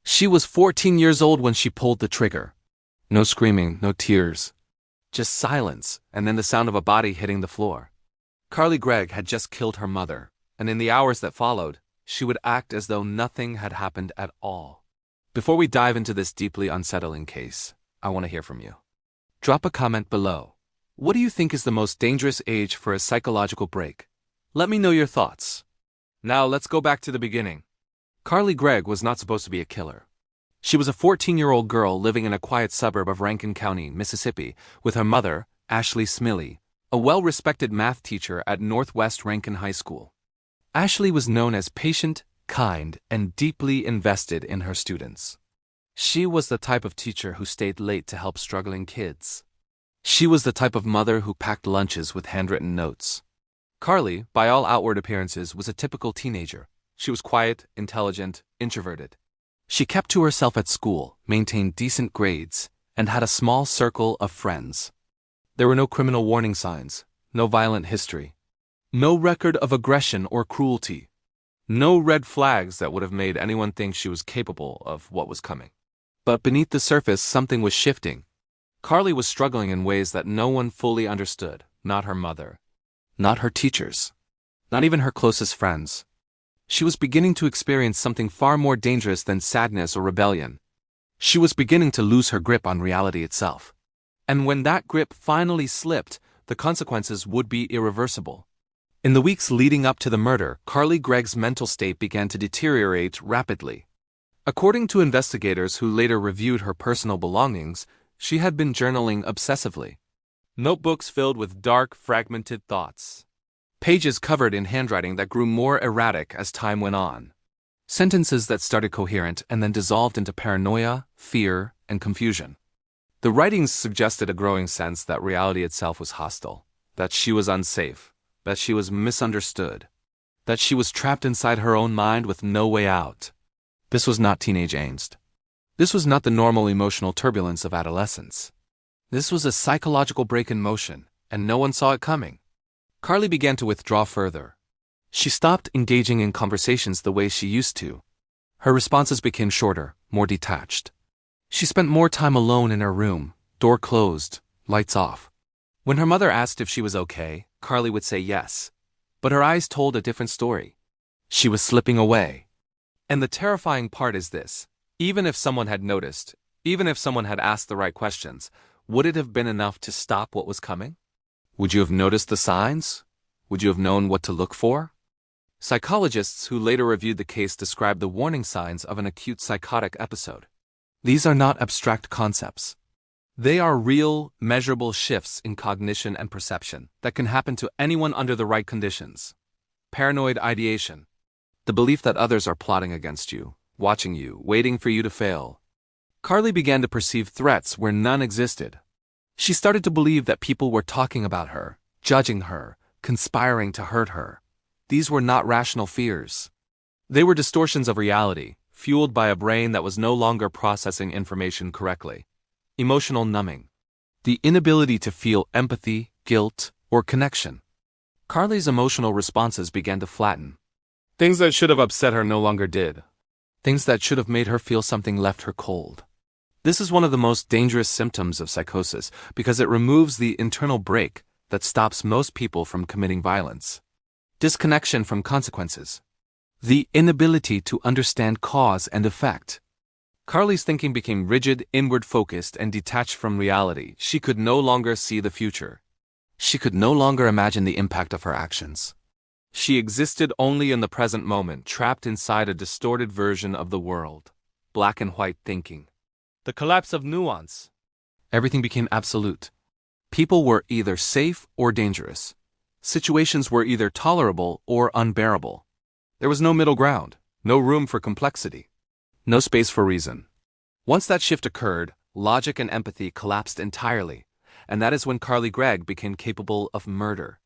She was 14 years old when she pulled the trigger. No screaming, no tears. Just silence, and then the sound of a body hitting the floor. Carly Gregg had just killed her mother, and in the hours that followed, she would act as though nothing had happened at all. Before we dive into this deeply unsettling case, I want to hear from you. Drop a comment below. What do you think is the most dangerous age for a psychological break? Let me know your thoughts. Now let's go back to the beginning. Carly Gregg was not supposed to be a killer. She was a 14-year-old girl living in a quiet suburb of Rankin County, Mississippi, with her mother, Ashley Smiley, a well-respected math teacher at Northwest Rankin High School. Ashley was known as patient, kind, and deeply invested in her students. She was the type of teacher who stayed late to help struggling kids. She was the type of mother who packed lunches with handwritten notes. Carly, by all outward appearances, was a typical teenager. She was quiet, intelligent, introverted. She kept to herself at school, maintained decent grades, and had a small circle of friends. There were no criminal warning signs, no violent history, no record of aggression or cruelty, no red flags that would have made anyone think she was capable of what was coming. But beneath the surface, something was shifting. Carly was struggling in ways that no one fully understood, not her mother, not her teachers, not even her closest friends. She was beginning to experience something far more dangerous than sadness or rebellion. She was beginning to lose her grip on reality itself. And when that grip finally slipped, the consequences would be irreversible. In the weeks leading up to the murder, Carly Gregg's mental state began to deteriorate rapidly. According to investigators who later reviewed her personal belongings, she had been journaling obsessively. Notebooks filled with dark, fragmented thoughts. Pages covered in handwriting that grew more erratic as time went on. Sentences that started coherent and then dissolved into paranoia, fear, and confusion. The writings suggested a growing sense that reality itself was hostile, that she was unsafe, that she was misunderstood, that she was trapped inside her own mind with no way out. This was not teenage angst. This was not the normal emotional turbulence of adolescence. This was a psychological break in motion, and no one saw it coming. Carly began to withdraw further. She stopped engaging in conversations the way she used to. Her responses became shorter, more detached. She spent more time alone in her room, door closed, lights off. When her mother asked if she was okay, Carly would say yes. But her eyes told a different story. She was slipping away. And the terrifying part is this: even if someone had noticed, even if someone had asked the right questions, would it have been enough to stop what was coming? Would you have noticed the signs? Would you have known what to look for? Psychologists who later reviewed the case described the warning signs of an acute psychotic episode. These are not abstract concepts. They are real, measurable shifts in cognition and perception that can happen to anyone under the right conditions. Paranoid ideation. The belief that others are plotting against you, watching you, waiting for you to fail. Carly began to perceive threats where none existed. She started to believe that people were talking about her, judging her, conspiring to hurt her. These were not rational fears. They were distortions of reality, fueled by a brain that was no longer processing information correctly. Emotional numbing. The inability to feel empathy, guilt, or connection. Carly's emotional responses began to flatten. Things that should have upset her no longer did. Things that should have made her feel something left her cold. This is one of the most dangerous symptoms of psychosis because it removes the internal brake that stops most people from committing violence. Disconnection from consequences. The inability to understand cause and effect. Carly's thinking became rigid, inward-focused, and detached from reality. She could no longer see the future. She could no longer imagine the impact of her actions. She existed only in the present moment, trapped inside a distorted version of the world. Black and white thinking. The collapse of nuance. Everything became absolute. People were either safe or dangerous. Situations were either tolerable or unbearable. There was no middle ground, no room for complexity, no space for reason. Once that shift occurred, logic and empathy collapsed entirely, and that is when Carly Gregg became capable of murder.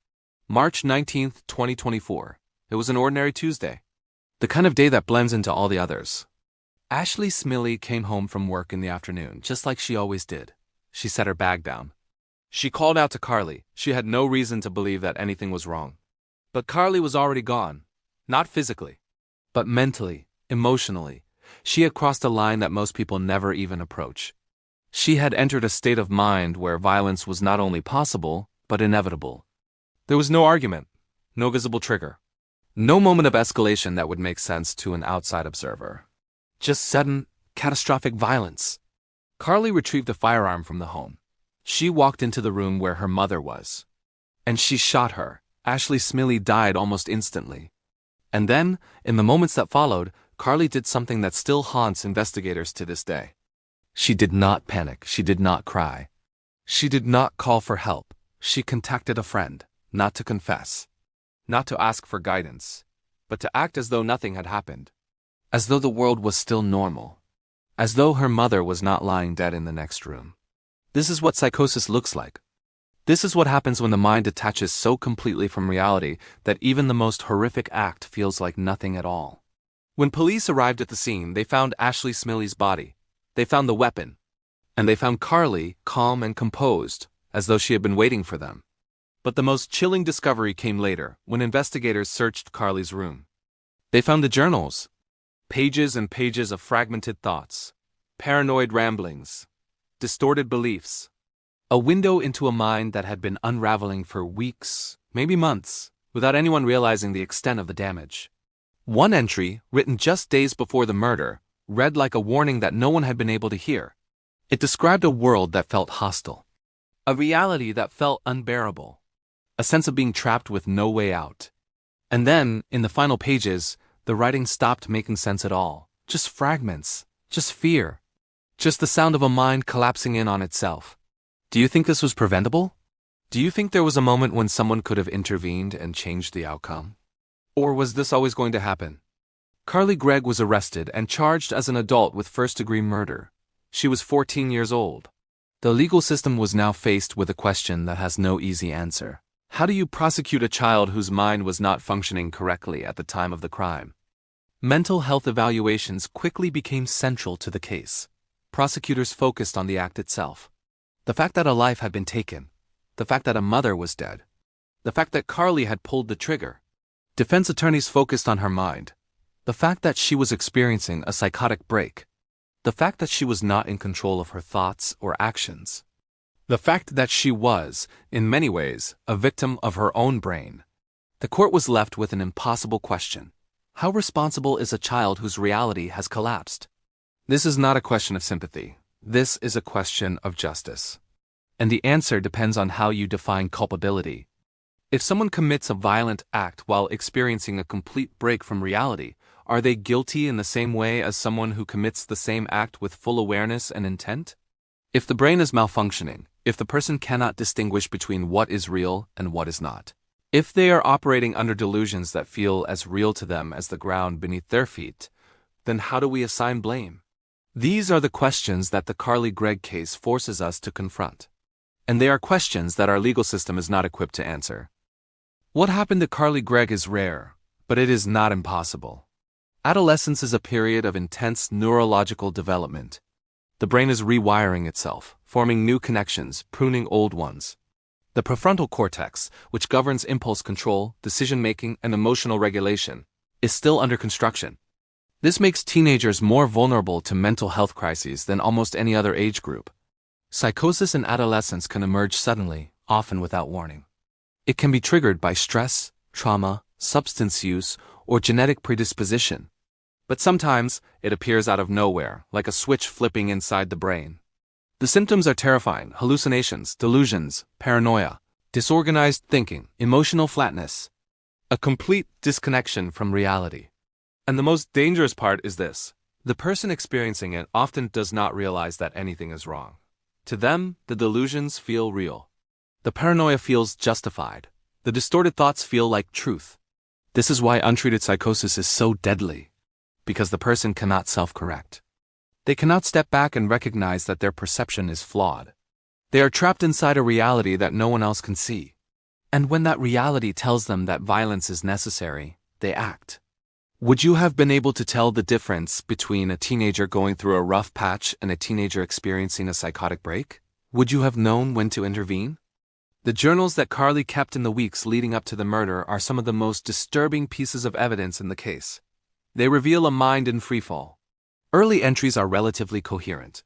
March 19, 2024. It was an ordinary Tuesday. The kind of day that blends into all the others. Ashley Smiley came home from work in the afternoon, just like she always did. She set her bag down. She called out to Carly. She had no reason to believe that anything was wrong. But Carly was already gone. Not physically, but mentally, emotionally. She had crossed a line that most people never even approach. She had entered a state of mind where violence was not only possible, but inevitable. There was no argument, no visible trigger, no moment of escalation that would make sense to an outside observer. Just sudden, catastrophic violence. Carly retrieved a firearm from the home. She walked into the room where her mother was. And she shot her. Ashley Smiley died almost instantly. And then, in the moments that followed, Carly did something that still haunts investigators to this day. She did not panic. She did not cry. She did not call for help. She contacted a friend, not to confess, not to ask for guidance, but to act as though nothing had happened. As though the world was still normal. As though her mother was not lying dead in the next room. This is what psychosis looks like. This is what happens when the mind detaches so completely from reality that even the most horrific act feels like nothing at all. When police arrived at the scene, they found Ashley Smiley's body. They found the weapon. And they found Carly calm and composed, as though she had been waiting for them. But the most chilling discovery came later, when investigators searched Carly's room. They found the journals. Pages and pages of fragmented thoughts, paranoid ramblings, distorted beliefs. A window into a mind that had been unraveling for weeks, maybe months, without anyone realizing the extent of the damage. One entry, written just days before the murder, read like a warning that no one had been able to hear. It described a world that felt hostile. A reality that felt unbearable. A sense of being trapped with no way out. And then, in the final pages, the writing stopped making sense at all. Just fragments. Just fear. Just the sound of a mind collapsing in on itself. Do you think this was preventable? Do you think there was a moment when someone could have intervened and changed the outcome? Or was this always going to happen? Carly Gregg was arrested and charged as an adult with first-degree murder. She was 14 years old. The legal system was now faced with a question that has no easy answer. How do you prosecute a child whose mind was not functioning correctly at the time of the crime? Mental health evaluations quickly became central to the case. Prosecutors focused on the act itself. The fact that a life had been taken. The fact that a mother was dead. The fact that Carly had pulled the trigger. Defense attorneys focused on her mind. The fact that she was experiencing a psychotic break. The fact that she was not in control of her thoughts or actions. The fact that she was, in many ways, a victim of her own brain. The court was left with an impossible question. How responsible is a child whose reality has collapsed? This is not a question of sympathy. This is a question of justice. And the answer depends on how you define culpability. If someone commits a violent act while experiencing a complete break from reality, are they guilty in the same way as someone who commits the same act with full awareness and intent? If the brain is malfunctioning, if the person cannot distinguish between what is real and what is not, if they are operating under delusions that feel as real to them as the ground beneath their feet, then how do we assign blame? These are the questions that the Carly Gregg case forces us to confront. And they are questions that our legal system is not equipped to answer. What happened to Carly Gregg is rare, but it is not impossible. Adolescence is a period of intense neurological development. The brain is rewiring itself, forming new connections, pruning old ones. The prefrontal cortex, which governs impulse control, decision-making, and emotional regulation, is still under construction. This makes teenagers more vulnerable to mental health crises than almost any other age group. Psychosis in adolescence can emerge suddenly, often without warning. It can be triggered by stress, trauma, substance use, or genetic predisposition. But sometimes, it appears out of nowhere, like a switch flipping inside the brain. The symptoms are terrifying: hallucinations, delusions, paranoia, disorganized thinking, emotional flatness, a complete disconnection from reality. And the most dangerous part is this: the person experiencing it often does not realize that anything is wrong. To them, the delusions feel real. The paranoia feels justified. The distorted thoughts feel like truth. This is why untreated psychosis is so deadly, because the person cannot self-correct. They cannot step back and recognize that their perception is flawed. They are trapped inside a reality that no one else can see. And when that reality tells them that violence is necessary, they act. Would you have been able to tell the difference between a teenager going through a rough patch and a teenager experiencing a psychotic break? Would you have known when to intervene? The journals that Carly kept in the weeks leading up to the murder are some of the most disturbing pieces of evidence in the case. They reveal a mind in freefall. Early entries are relatively coherent.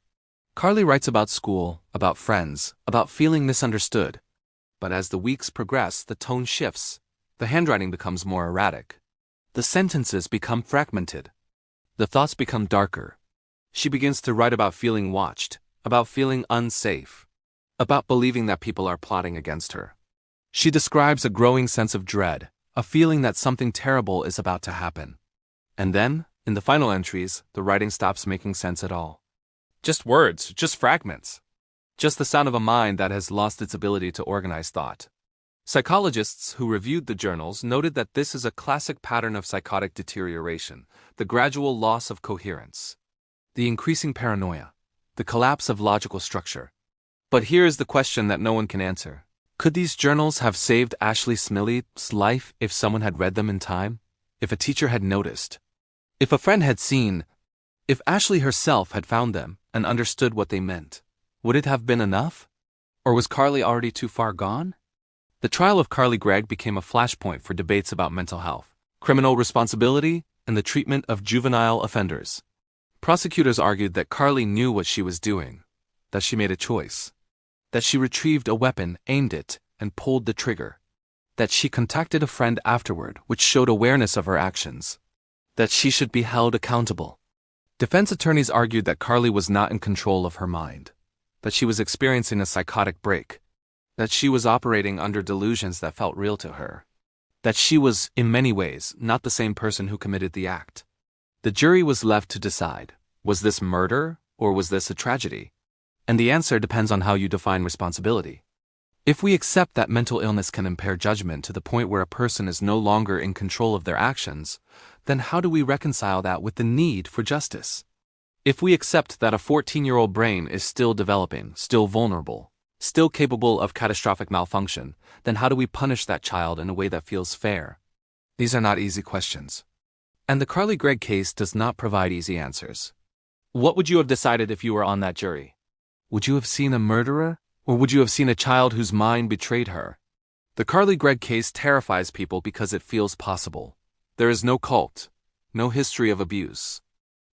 Carly writes about school, about friends, about feeling misunderstood. But as the weeks progress, the tone shifts. The handwriting becomes more erratic. The sentences become fragmented. The thoughts become darker. She begins to write about feeling watched, about feeling unsafe, about believing that people are plotting against her. She describes a growing sense of dread, a feeling that something terrible is about to happen. And then, in the final entries, the writing stops making sense at all. Just words, just fragments. Just the sound of a mind that has lost its ability to organize thought. Psychologists who reviewed the journals noted that this is a classic pattern of psychotic deterioration, the gradual loss of coherence, the increasing paranoia, the collapse of logical structure. But here is the question that no one can answer. Could these journals have saved Ashley Smiley's life if someone had read them in time? If a teacher had noticed? If a friend had seen? If Ashley herself had found them and understood what they meant? Would it have been enough? Or was Carly already too far gone? The trial of Carly Gregg became a flashpoint for debates about mental health, criminal responsibility, and the treatment of juvenile offenders. Prosecutors argued that Carly knew what she was doing, that she made a choice, that she retrieved a weapon, aimed it, and pulled the trigger, that she contacted a friend afterward, which showed awareness of her actions, that she should be held accountable. Defense attorneys argued that Carly was not in control of her mind, that she was experiencing a psychotic break, that she was operating under delusions that felt real to her, that she was, in many ways, not the same person who committed the act. The jury was left to decide, was this murder or was this a tragedy? And the answer depends on how you define responsibility. If we accept that mental illness can impair judgment to the point where a person is no longer in control of their actions, then how do we reconcile that with the need for justice? If we accept that a 14-year-old brain is still developing, still vulnerable, still capable of catastrophic malfunction, then how do we punish that child in a way that feels fair? These are not easy questions. And the Carly Gregg case does not provide easy answers. What would you have decided if you were on that jury? Would you have seen a murderer, or would you have seen a child whose mind betrayed her? The Carly Gregg case terrifies people because it feels possible. There is no cult, no history of abuse,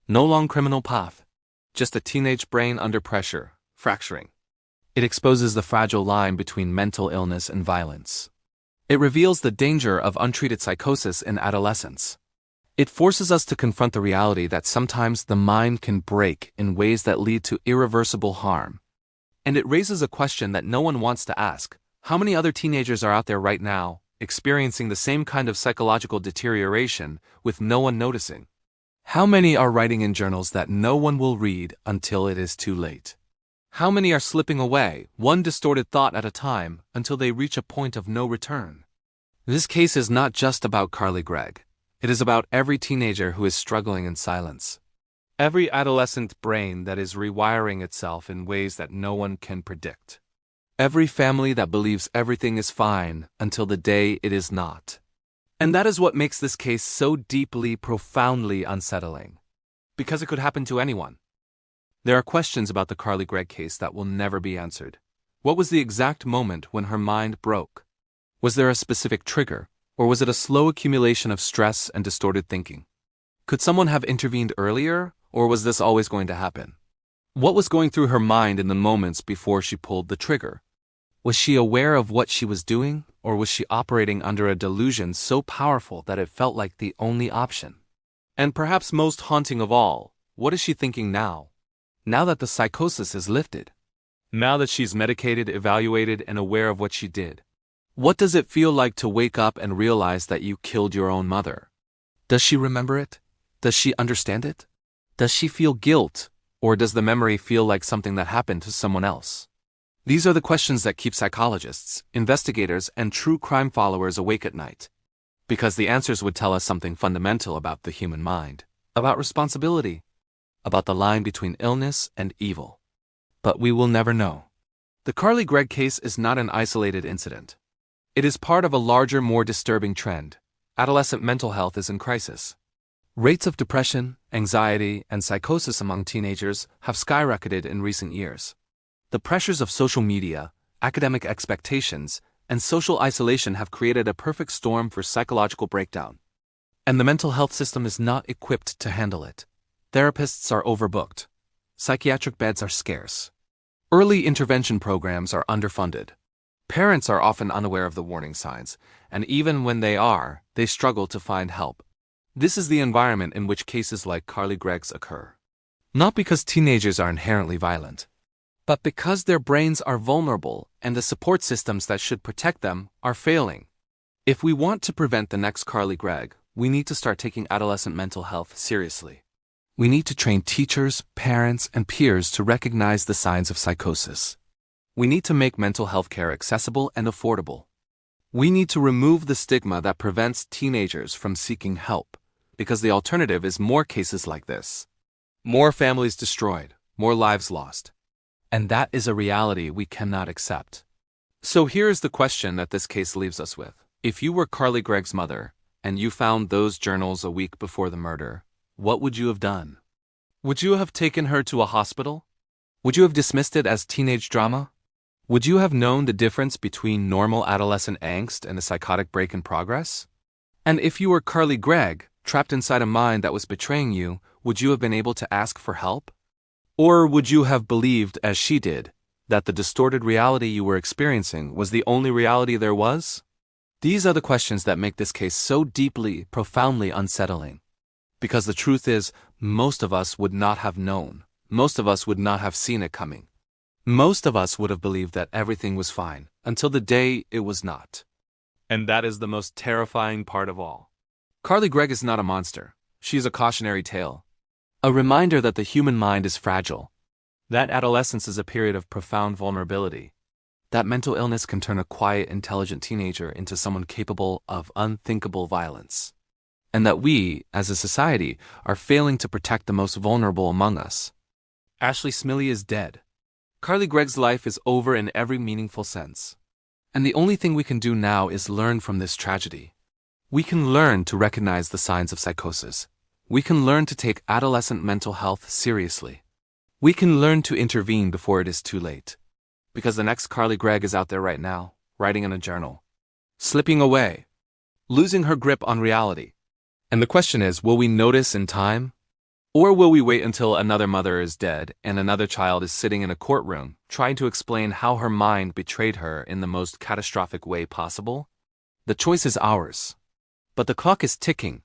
no long criminal path, just a teenage brain under pressure, fracturing. It exposes the fragile line between mental illness and violence. It reveals the danger of untreated psychosis in adolescence. It forces us to confront the reality that sometimes the mind can break in ways that lead to irreversible harm. And it raises a question that no one wants to ask. How many other teenagers are out there right now, experiencing the same kind of psychological deterioration with no one noticing? How many are writing in journals that no one will read until it is too late? How many are slipping away, one distorted thought at a time, until they reach a point of no return? This case is not just about Carly Gregg. It is about every teenager who is struggling in silence. Every adolescent brain that is rewiring itself in ways that no one can predict. Every family that believes everything is fine until the day it is not. And that is what makes this case so deeply, profoundly unsettling. Because it could happen to anyone. There are questions about the Carly Gregg case that will never be answered. What was the exact moment when her mind broke? Was there a specific trigger, or was it a slow accumulation of stress and distorted thinking? Could someone have intervened earlier, or was this always going to happen? What was going through her mind in the moments before she pulled the trigger? Was she aware of what she was doing, or was she operating under a delusion so powerful that it felt like the only option? And perhaps most haunting of all, what is she thinking now? Now that the psychosis is lifted. Now that she's medicated, evaluated, and aware of what she did. What does it feel like to wake up and realize that you killed your own mother? Does she remember it? Does she understand it? Does she feel guilt, or does the memory feel like something that happened to someone else? These are the questions that keep psychologists, investigators, and true crime followers awake at night. Because the answers would tell us something fundamental about the human mind, about responsibility, about the line between illness and evil. But we will never know. The Carly Gregg case is not an isolated incident. It is part of a larger, more disturbing trend. Adolescent mental health is in crisis. Rates of depression, anxiety, and psychosis among teenagers have skyrocketed in recent years. The pressures of social media, academic expectations, and social isolation have created a perfect storm for psychological breakdown. And the mental health system is not equipped to handle it. Therapists are overbooked. Psychiatric beds are scarce. Early intervention programs are underfunded. Parents are often unaware of the warning signs, and even when they are, they struggle to find help. This is the environment in which cases like Carly Gregg's occur. Not because teenagers are inherently violent, but because their brains are vulnerable and the support systems that should protect them are failing. If we want to prevent the next Carly Gregg, we need to start taking adolescent mental health seriously. We need to train teachers, parents, and peers to recognize the signs of psychosis. We need to make mental health care accessible and affordable. We need to remove the stigma that prevents teenagers from seeking help, because the alternative is more cases like this. More families destroyed, more lives lost. And that is a reality we cannot accept. So here is the question that this case leaves us with. If you were Carly Gregg's mother, and you found those journals a week before the murder, what would you have done? Would you have taken her to a hospital? Would you have dismissed it as teenage drama? Would you have known the difference between normal adolescent angst and a psychotic break in progress? And if you were Carly Gregg, trapped inside a mind that was betraying you, would you have been able to ask for help? Or would you have believed, as she did, that the distorted reality you were experiencing was the only reality there was? These are the questions that make this case so deeply, profoundly unsettling. Because the truth is, most of us would not have known. Most of us would not have seen it coming. Most of us would have believed that everything was fine, until the day it was not. And that is the most terrifying part of all. Carly Gregg is not a monster. She is a cautionary tale. A reminder that the human mind is fragile. That adolescence is a period of profound vulnerability. That mental illness can turn a quiet, intelligent teenager into someone capable of unthinkable violence. And that we, as a society, are failing to protect the most vulnerable among us. Ashley Smiley is dead. Carly Gregg's life is over in every meaningful sense. And the only thing we can do now is learn from this tragedy. We can learn to recognize the signs of psychosis. We can learn to take adolescent mental health seriously. We can learn to intervene before it is too late. Because the next Carly Gregg is out there right now, writing in a journal, slipping away, losing her grip on reality. And the question is, will we notice in time? Or will we wait until another mother is dead and another child is sitting in a courtroom, trying to explain how her mind betrayed her in the most catastrophic way possible? The choice is ours. But the clock is ticking,